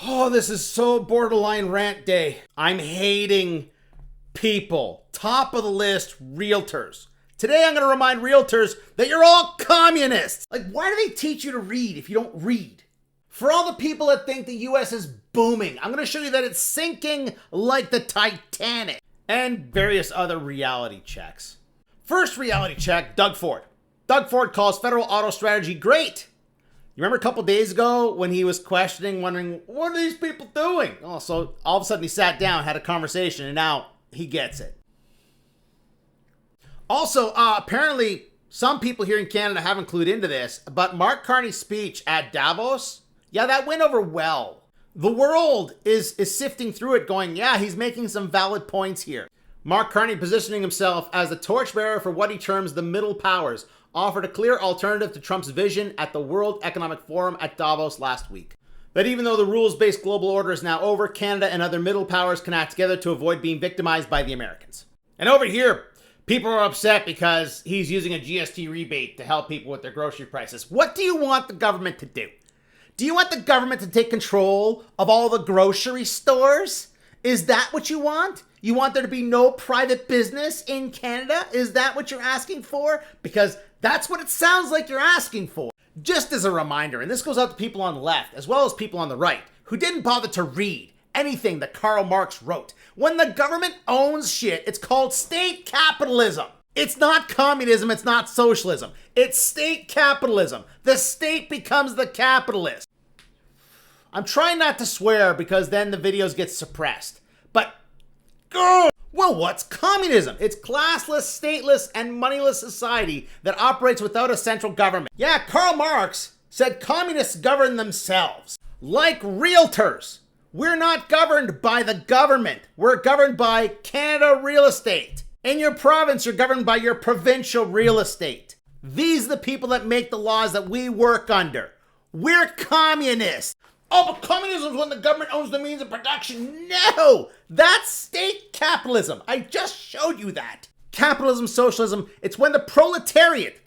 Oh, this is so borderline rant day. I'm hating people. Top of the list, realtors. Today I'm going to remind realtors that you're all communists. Like, why do they teach you to read if you don't read? For all the people that think the US is booming, I'm going to show you that it's sinking like the Titanic. And various other reality checks. First reality check, Doug Ford. Doug Ford calls federal auto strategy great. You remember a couple days ago when he was questioning, wondering, what are these people doing? Oh, so all of a sudden he sat down, had a conversation, and now he gets it. Also, apparently some people here in Canada haven't clued into this, but Mark Carney's speech at Davos, yeah, that went over well. The world is sifting through it going, yeah, he's making some valid points here. Mark Carney, positioning himself as the torchbearer for what he terms the middle powers, offered a clear alternative to Trump's vision at the World Economic Forum at Davos last week. That even though the rules-based global order is now over, Canada and other middle powers can act together to avoid being victimized by the Americans. And over here, people are upset because he's using a GST rebate to help people with their grocery prices. What do you want the government to do? Do you want the government to take control of all the grocery stores? Is that what you want? You want there to be no private business in Canada? Is that what you're asking for? Because that's what it sounds like you're asking for. Just as a reminder, and this goes out to people on the left as well as people on the right who didn't bother to read anything that Karl Marx wrote. When the government owns shit, it's called state capitalism. It's not communism, it's not socialism. It's state capitalism. The state becomes the capitalist. I'm trying not to swear because then the videos get suppressed. But, well, what's communism? It's classless, stateless, and moneyless society that operates without a central government. Yeah, Karl Marx said communists govern themselves. Like realtors. We're not governed by the government. We're governed by Canada Real Estate. In your province, you're governed by your provincial real estate. These are the people that make the laws that we work under. We're communists. Oh, but communism is when the government owns the means of production. No, that's state capitalism. I just showed you that. Capitalism, socialism, it's when the proletariat,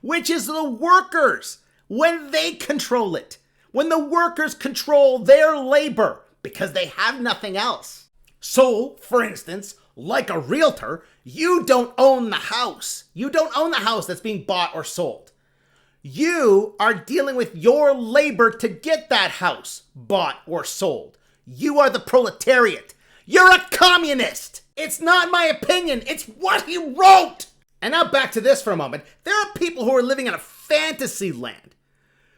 which is the workers, when they control it. When the workers control their labor because they have nothing else. So, for instance, like a realtor, you don't own the house. You don't own the house that's being bought or sold. You are dealing with your labor to get that house bought or sold. You are the proletariat. You're a communist. It's not my opinion. It's what he wrote. And now back to this for a moment. There are people who are living in a fantasy land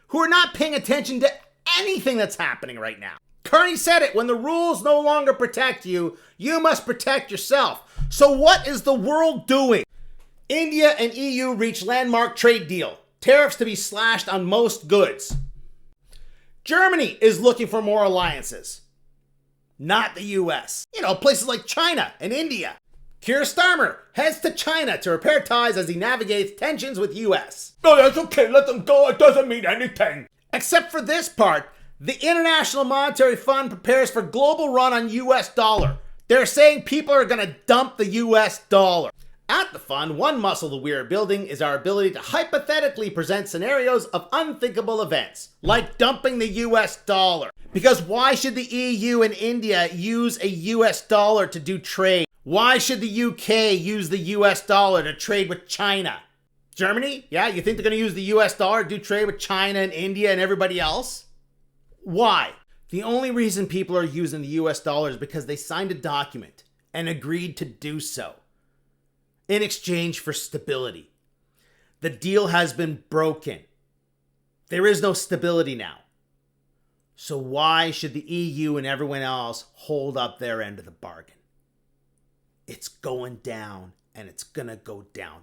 who are not paying attention to anything that's happening right now. Carney said it, when the rules no longer protect you, you must protect yourself. So what is the world doing? India and EU reach landmark trade deal. Tariffs to be slashed on most goods. Germany is looking for more alliances. Not the US. You know, places like China and India. Keir Starmer heads to China to repair ties as he navigates tensions with US. No, that's okay, let them go, it doesn't mean anything. Except for this part, the International Monetary Fund prepares for global run on US dollar. They're saying people are gonna dump the US dollar. At the fund, one muscle that we are building is our ability to hypothetically present scenarios of unthinkable events, like dumping the US dollar. Because why should the EU and India use a US dollar to do trade? Why should the UK use the US dollar to trade with China? Germany? Yeah, you think they're going to use the US dollar to do trade with China and India and everybody else? Why? The only reason people are using the US dollar is because they signed a document and agreed to do so in exchange for stability. The deal has been broken. There is no stability now. So why should the EU and everyone else hold up their end of the bargain? It's going down, and it's going to go down